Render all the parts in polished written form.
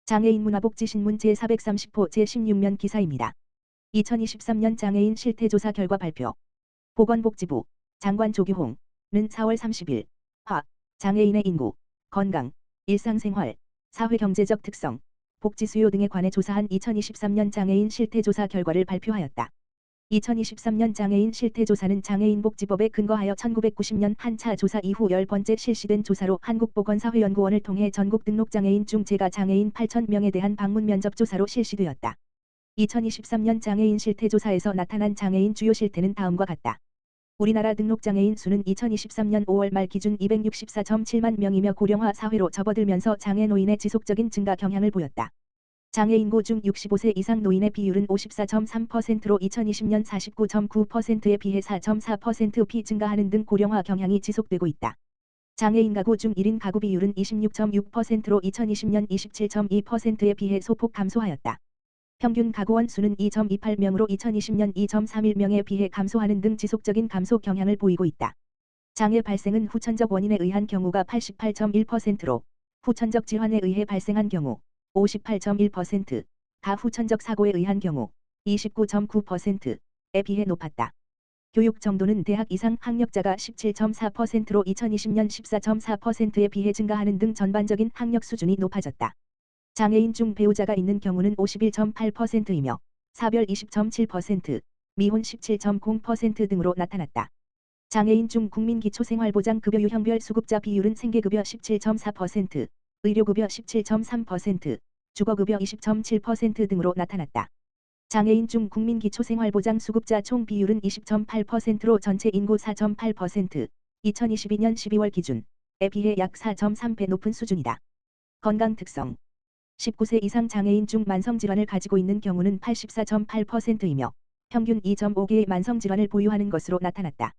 장애인 문화복지신문 제430호 제16면 기사입니다. 2023년 장애인 실태조사 결과 발표. 보건복지부 장관 조규홍은 4월 30일 장애인의 인구, 건강, 일상생활, 사회경제적 특성, 복지 수요 등에 관해 조사한 2023년 장애인 실태조사 결과를 발표하였다. 2023년 장애인 실태조사는 장애인복지법에 근거하여 1990년 한 차 조사 이후 10번째 실시된 조사로 한국보건사회연구원을 통해 전국 등록장애인 중 재가 장애인 8,000명에 대한 방문 면접 조사로 실시되었다. 2023년 장애인 실태조사에서 나타난 장애인 주요 실태는 다음과 같다. 우리나라 등록장애인 수는 2023년 5월 말 기준 264.7만 명이며 고령화 사회로 접어들면서 장애 노인의 지속적인 증가 경향을 보였다. 장애인구 중 65세 이상 노인의 비율은 54.3%로 2020년 49.9%에 비해 4.4% 비증가하는 등 고령화 경향이 지속되고 있다. 장애인 가구 중 1인 가구 비율은 26.6%로 2020년 27.2%에 비해 소폭 감소하였다. 평균 가구원 수는 2.28명으로 2020년 2.31명에 비해 감소하는 등 지속적인 감소 경향을 보이고 있다. 장애 발생은 후천적 원인에 의한 경우가 88.1%로 후천적 질환에 의해 발생한 경우 58.1%, 가후천적 사고에 의한 경우 29.9%에 비해 높았다. 교육 정도는 대학 이상 학력자가 17.4%로 2020년 14.4%에 비해 증가하는 등 전반적인 학력 수준이 높아졌다. 장애인 중 배우자가 있는 경우는 51.8%이며 사별 20.7%, 미혼 17.0% 등으로 나타났다. 장애인 중 국민기초생활보장급여 유형별 수급자 비율은 생계급여 17.4%, 의료급여 17.3%, 주거급여 20.7% 등으로 나타났다. 장애인 중 국민기초생활보장 수급자 총 비율은 20.8%로 전체 인구 4.8%, 2022년 12월 기준에 비해 약 4.3배 높은 수준이다. 건강 특성 19세 이상 장애인 중 만성질환을 가지고 있는 경우는 84.8%이며 평균 2.5개의 만성질환을 보유하는 것으로 나타났다.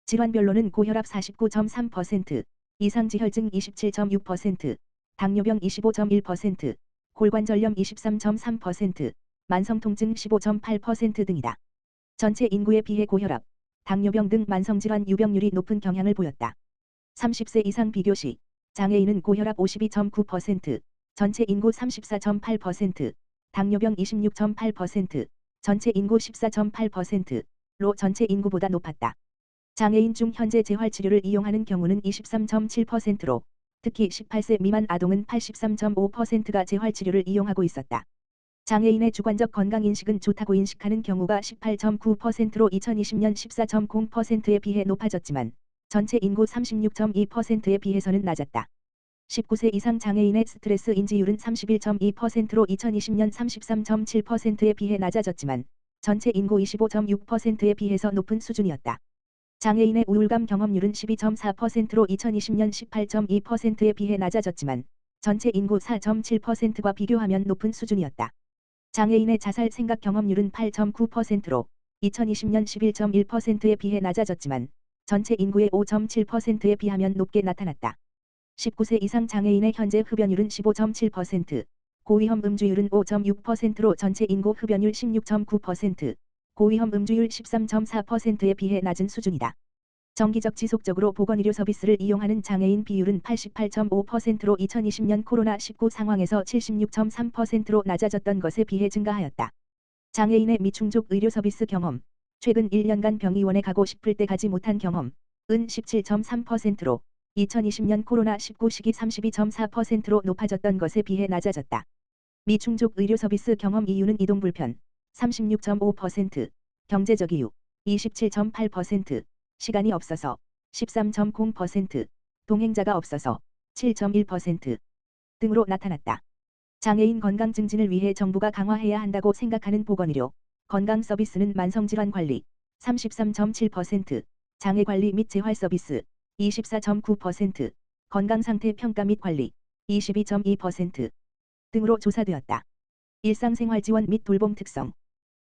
질환별로는 고혈압 49.3%, 이상지혈증 27.6%, 당뇨병 25.1%, 골관절염 23.3%, 만성통증 15.8% 등이다. 전체 인구에 비해 고혈압, 당뇨병 등 만성질환 유병률이 높은 경향을 보였다. 30세 이상 비교시 장애인은 고혈압 52.9%, 전체 인구 34.8%, 당뇨병 26.8%, 전체 인구 14.8%로 전체 인구보다 높았다. 장애인 중 현재 재활치료를 이용하는 경우는 23.7%로 특히 18세 미만 아동은 83.5%가 재활치료를 이용하고 있었다. 장애인의 주관적 건강인식은 좋다고 인식하는 경우가 18.9%로 2020년 14.0%에 비해 높아졌지만 전체 인구 36.2%에 비해서는 낮았다. 19세 이상 장애인의 스트레스 인지율은 31.2%로 2020년 33.7%에 비해 낮아졌지만 전체 인구 25.6%에 비해서 높은 수준이었다. 장애인의 우울감 경험률은 12.4%로 2020년 18.2%에 비해 낮아졌지만 전체 인구 4.7%과 비교하면 높은 수준이었다. 장애인의 자살 생각 경험률은 8.9%로 2020년 11.1%에 비해 낮아졌지만 전체 인구의 5.7%에 비하면 높게 나타났다. 19세 이상 장애인의 현재 흡연율은 15.7%, 고위험 음주율은 5.6%로 전체 인구 흡연율 16.9%, 고위험 음주율 13.4%에 비해 낮은 수준이다. 정기적 지속적으로 보건의료 서비스를 이용하는 장애인 비율은 88.5%로 2020년 코로나19 상황에서 76.3%로 낮아졌던 것에 비해 증가하였다. 장애인의 미충족 의료 서비스 경험, 최근 1년간 병의원에 가고 싶을 때 가지 못한 경험은 17.3%로 2020년 코로나19 시기 32.4%로 높아졌던 것에 비해 낮아졌다. 미충족 의료 서비스 경험 이유는 이동 불편 36.5%, 경제적 이유 27.8%, 시간이 없어서 13.0%, 동행자가 없어서 7.1% 등으로 나타났다. 장애인 건강 증진을 위해 정부가 강화해야 한다고 생각하는 보건의료, 건강 서비스는 만성질환 관리 33.7%, 장애관리 및 재활 서비스 24.9%, 건강상태 평가 및 관리 22.2% 등으로 조사되었다. 일상생활 지원 및 돌봄 특성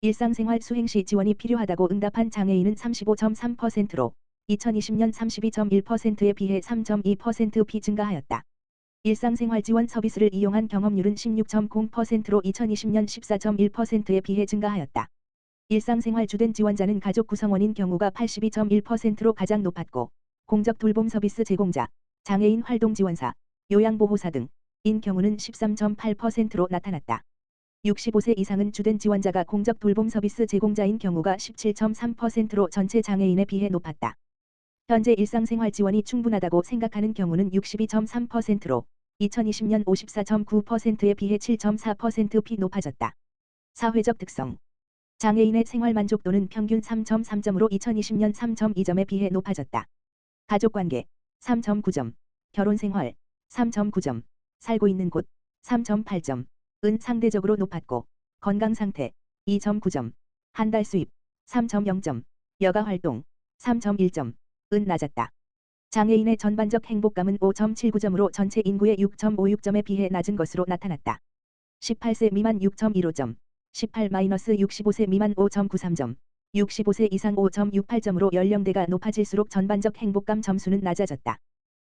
일상생활 수행 시 지원이 필요하다고 응답한 장애인은 35.3%로 2020년 32.1%에 비해 3.2% 비증가하였다. 일상생활 지원 서비스를 이용한 경험률은 16.0%로 2020년 14.1%에 비해 증가하였다. 일상생활 주된 지원자는 가족 구성원인 경우가 82.1%로 가장 높았고 공적 돌봄 서비스 제공자, 장애인 활동 지원사, 요양보호사 등 경우는 13.8%로 나타났다. 65세 이상은 주된 지원자가 공적 돌봄 서비스 제공자인 경우가 17.3%로 전체 장애인에 비해 높았다. 현재 일상생활 지원이 충분하다고 생각하는 경우는 62.3%로 2020년 54.9%에 비해 7.4%피 높아졌다. 사회적 특성. 장애인의 생활 만족도는 평균 3.3점으로 2020년 3.2점에 비해 높아졌다. 가족관계 3.9점, 결혼생활 3.9점, 살고 있는 곳 3.8점, 은 상대적으로 높았고, 건강상태 2.9점, 한 달 수입 3.0점, 여가활동 3.1점, 은 낮았다. 장애인의 전반적 행복감은 5.79점으로 전체 인구의 6.56점에 비해 낮은 것으로 나타났다. 18세 미만 6.15점, 18-65세 미만 5.93점, 65세 이상 5.68점으로 연령대가 높아질수록 전반적 행복감 점수는 낮아졌다.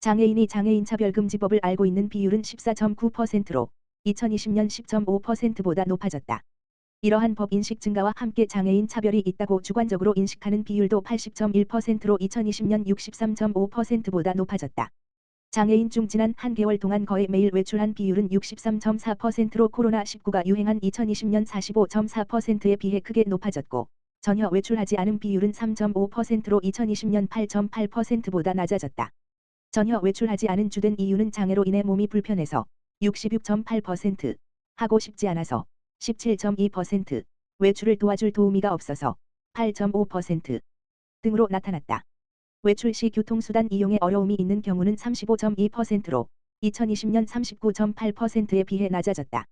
장애인이 장애인차별금지법을 알고 있는 비율은 14.9%로 2020년 10.5%보다 높아졌다. 이러한 법 인식 증가와 함께 장애인 차별이 있다고 주관적으로 인식하는 비율도 80.1%로 2020년 63.5%보다 높아졌다. 장애인 중 지난 한 개월 동안 거의 매일 외출한 비율은 63.4%로 코로나19가 유행한 2020년 45.4%에 비해 크게 높아졌고, 전혀 외출하지 않은 비율은 3.5%로 2020년 8.8%보다 낮아졌다. 전혀 외출하지 않은 주된 이유는 장애로 인해 몸이 불편해서 66.8%, 하고 싶지 않아서 17.2%, 외출을 도와줄 도우미가 없어서 8.5% 등으로 나타났다. 외출 시 교통수단 이용에 어려움이 있는 경우는 35.2%로 2020년 39.8%에 비해 낮아졌다.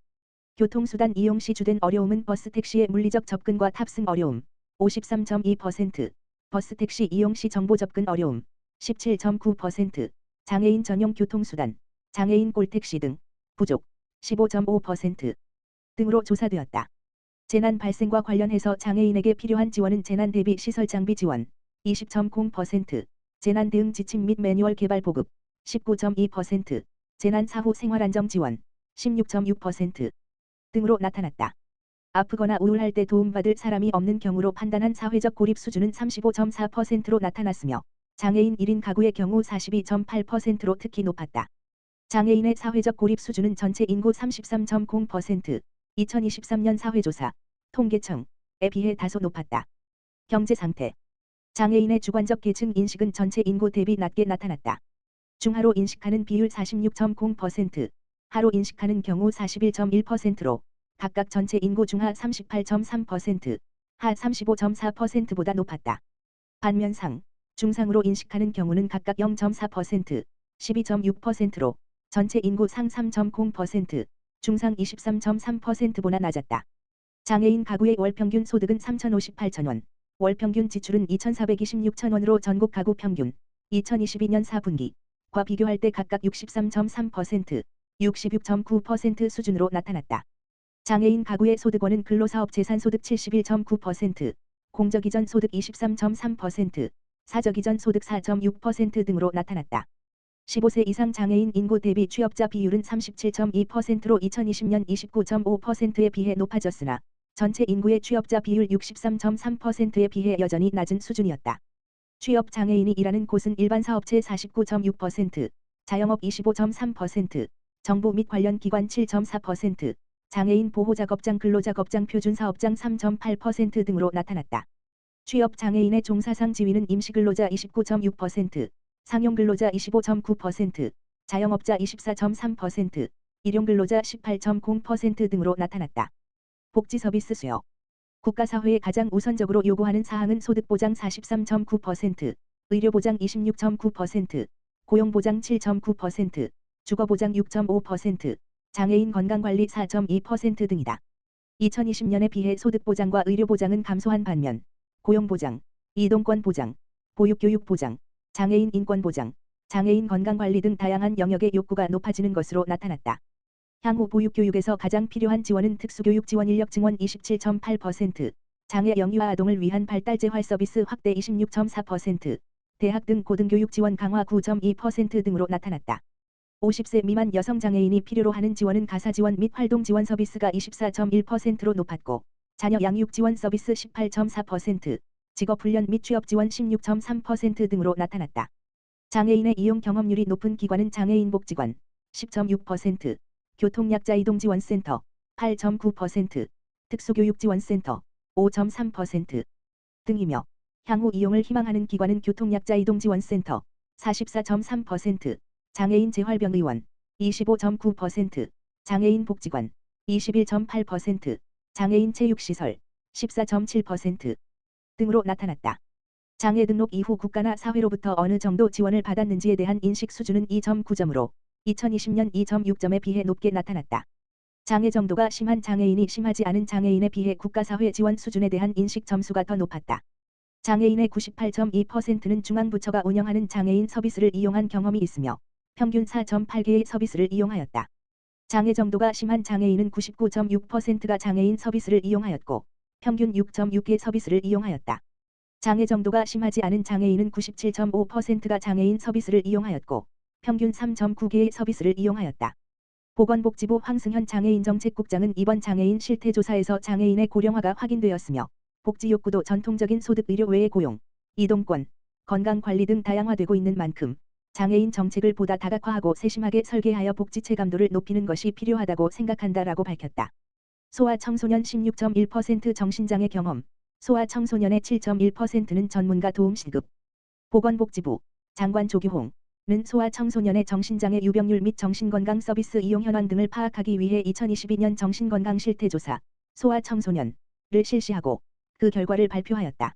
교통수단 이용 시 주된 어려움은 버스 택시의 물리적 접근과 탑승 어려움 53.2%, 버스 택시 이용 시 정보 접근 어려움 17.9%, 장애인 전용 교통수단, 장애인 꼴택시 등 부족 15.5% 등으로 조사되었다. 재난 발생과 관련해서 장애인에게 필요한 지원은 재난 대비 시설 장비 지원 20.0%, 재난 대응 지침 및 매뉴얼 개발 보급 19.2%, 재난 사후 생활안정 지원 16.6% 등으로 나타났다. 아프거나 우울할 때 도움받을 사람이 없는 경우로 판단한 사회적 고립 수준은 35.4%로 나타났으며 장애인 1인 가구의 경우 42.8%로 특히 높았다. 장애인의 사회적 고립 수준은 전체 인구 33.0%, 2023년 사회조사, 통계청에 비해 다소 높았다. 경제 상태. 장애인의 주관적 계층 인식은 전체 인구 대비 낮게 나타났다. 중하로 인식하는 비율 46.0%, 하로 인식하는 경우 41.1%로 각각 전체 인구 중하 38.3%, 하 35.4%보다 높았다. 반면 상, 중상으로 인식하는 경우는 각각 0.4%, 12.6%로 전체 인구 상 3.0%, 중상 23.3%보다 낮았다. 장애인 가구의 월평균 소득은 3,058,000원, 월평균 지출은 2,426,000원으로 전국 가구 평균 2022년 4분기과 비교할 때 각각 63.3%, 66.9% 수준으로 나타났다. 장애인 가구의 소득원은 근로사업 재산소득 71.9%, 공적이전 소득 23.3%, 사적이전 소득 4.6% 등으로 나타났다. 15세 이상 장애인 인구 대비 취업자 비율은 37.2%로 2020년 29.5%에 비해 높아졌으나 전체 인구의 취업자 비율 63.3%에 비해 여전히 낮은 수준이었다. 취업 장애인이 일하는 곳은 일반 사업체 49.6%, 자영업 25.3%, 정부 및 관련 기관 7.4%, 장애인 보호작업장 근로작업장 표준사업장 3.8% 등으로 나타났다. 취업 장애인의 종사상 지위는 임시근로자 29.6%, 상용근로자 25.9%, 자영업자 24.3%, 일용근로자 18.0% 등으로 나타났다. 복지서비스 수요. 국가사회에 가장 우선적으로 요구하는 사항은 소득보장 43.9%, 의료보장 26.9%, 고용보장 7.9%, 주거보장 6.5%, 장애인 건강관리 4.2% 등이다. 2020년에 비해 소득보장과 의료보장은 감소한 반면 고용보장, 이동권보장, 보육교육보장, 장애인 인권보장, 장애인 건강관리 등 다양한 영역의 욕구가 높아지는 것으로 나타났다. 향후 보육교육에서 가장 필요한 지원은 특수교육 지원 인력 증원 27.8%, 장애 영유아 아동을 위한 발달재활 서비스 확대 26.4%, 대학 등 고등교육 지원 강화 9.2% 등으로 나타났다. 50세 미만 여성 장애인이 필요로 하는 지원은 가사 지원 및 활동 지원 서비스가 24.1%로 높았고, 자녀 양육 지원 서비스 18.4%, 직업훈련 및 취업 지원 16.3% 등으로 나타났다. 장애인의 이용 경험률이 높은 기관은 장애인복지관 10.6%, 교통약자이동지원센터 8.9%, 특수교육지원센터 5.3% 등이며 향후 이용을 희망하는 기관은 교통약자이동지원센터 44.3%, 장애인 재활병의원 25.9%, 장애인 복지관 21.8%, 장애인 체육시설 14.7% 등으로 나타났다. 장애 등록 이후 국가나 사회로부터 어느 정도 지원을 받았는지에 대한 인식 수준은 2.9점으로 2020년 2.6점에 비해 높게 나타났다. 장애 정도가 심한 장애인이 심하지 않은 장애인에 비해 국가사회 지원 수준에 대한 인식 점수가 더 높았다. 장애인의 98.2%는 중앙부처가 운영하는 장애인 서비스를 이용한 경험이 있으며 평균 4.8개의 서비스를 이용하였다. 장애 정도가 심한 장애인은 99.6%가 장애인 서비스를 이용하였고 평균 6.6개 서비스를 이용하였다. 장애 정도가 심하지 않은 장애인은 97.5%가 장애인 서비스를 이용하였고 평균 3.9개의 서비스를 이용하였다. 보건복지부 황승현 장애인정책국장은 이번 장애인 실태조사에서 장애인의 고령화가 확인되었으며 복지 욕구도 전통적인 소득 의료 외의 고용, 이동권, 건강관리 등 다양화되고 있는 만큼 장애인 정책을 보다 다각화하고 세심하게 설계하여 복지 체감도를 높이는 것이 필요하다고 생각한다라고 밝혔다. 소아청소년 16.1% 정신장애 경험, 소아청소년의 7.1%는 전문가 도움 신급. 보건복지부 장관 조규홍은 소아청소년의 정신장애 유병률 및 정신건강 서비스 이용 현황 등을 파악하기 위해 2022년 정신건강 실태조사 소아청소년을 실시하고 그 결과를 발표하였다.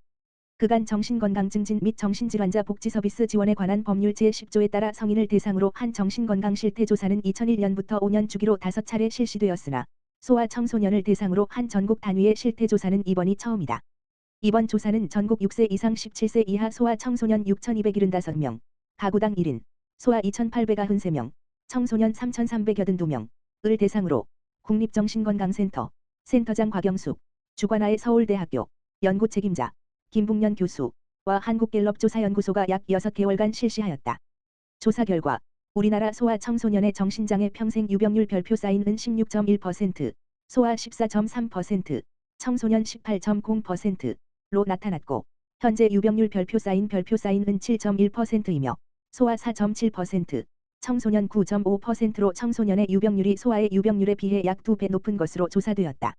그간 정신건강 증진 및 정신질환자 복지 서비스 지원에 관한 법률 제10조에 따라 성인을 대상으로 한 정신건강 실태조사는 2001년부터 5년 주기로 5차례 실시되었으나 소아청소년을 대상으로 한 전국 단위의 실태조사는 이번이 처음이다. 이번 조사는 전국 6세 이상 17세 이하 소아청소년 6,275명, 가구당 1인, 소아 2,893명, 청소년 3,382명을 대상으로 국립정신건강센터, 센터장 곽영숙, 주관하의 서울대학교, 연구 책임자, 김북년 교수와 한국갤럽조사연구소가 약 6개월간 실시하였다. 조사 결과 우리나라 소아청소년의 정신장애 평생 유병률 별표 사인은 16.1%, 소아 14.3%, 청소년 18.0%로 나타났고 현재 유병률 별표 사인은 7.1%이며 소아 4.7%, 청소년 9.5%로 청소년의 유병률이 소아의 유병률에 비해 약 2배 높은 것으로 조사되었다.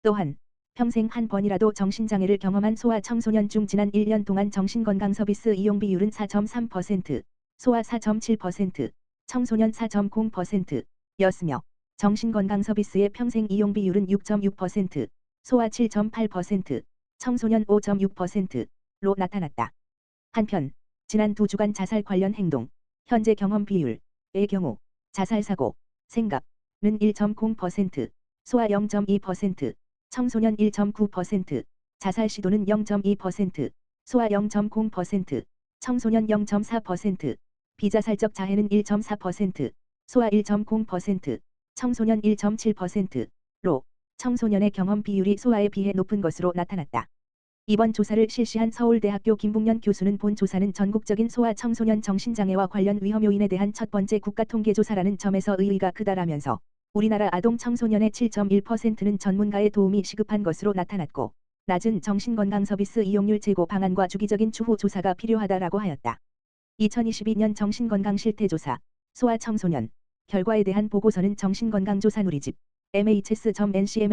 또한 평생 한 번이라도 정신장애를 경험한 소아 청소년 중 지난 1년 동안 정신건강 서비스 이용 비율은 4.3%, 소아 4.7%, 청소년 4.0%였으며 정신건강 서비스의 평생 이용 비율은 6.6%, 소아 7.8%, 청소년 5.6%로 나타났다. 한편 지난 2주간 자살 관련 행동, 현재 경험 비율의 경우 자살사고, 생각은 1.0%, 소아 0.2%, 청소년 1.9%, 자살 시도는 0.2%, 소아 0.0%, 청소년 0.4%, 비자살적 자해는 1.4%, 소아 1.0%, 청소년 1.7%로 청소년의 경험 비율이 소아에 비해 높은 것으로 나타났다. 이번 조사를 실시한 서울대학교 김북년 교수는 본 조사는 전국적인 소아 청소년 정신장애와 관련 위험 요인에 대한 첫 번째 국가통계조사라는 점에서 의의가 크다라면서 우리나라 아동 청소년의 7.1%는 전문가의 도움이 시급한 것으로 나타났고 낮은 정신건강 서비스 이용률 제고 방안과 주기적인 추후 조사가 필요하다라고 하였다. 2022년 정신건강 실태조사 소아 청소년 결과에 대한 보고서는 정신건강조사 누리집 nhs.ncmh.co.kr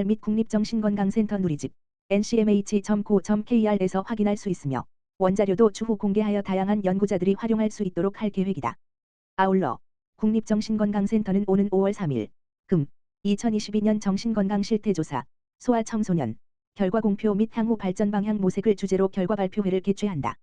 및 국립정신건강센터 누리집 ncmh.co.kr에서 확인할 수 있으며 원자료도 추후 공개하여 다양한 연구자들이 활용할 수 있도록 할 계획이다. 아울러 국립정신건강센터는 오는 5월 3일 금 2022년 정신건강 실태조사 소아 청소년 결과 공표 및 향후 발전 방향 모색을 주제로 결과 발표회를 개최한다.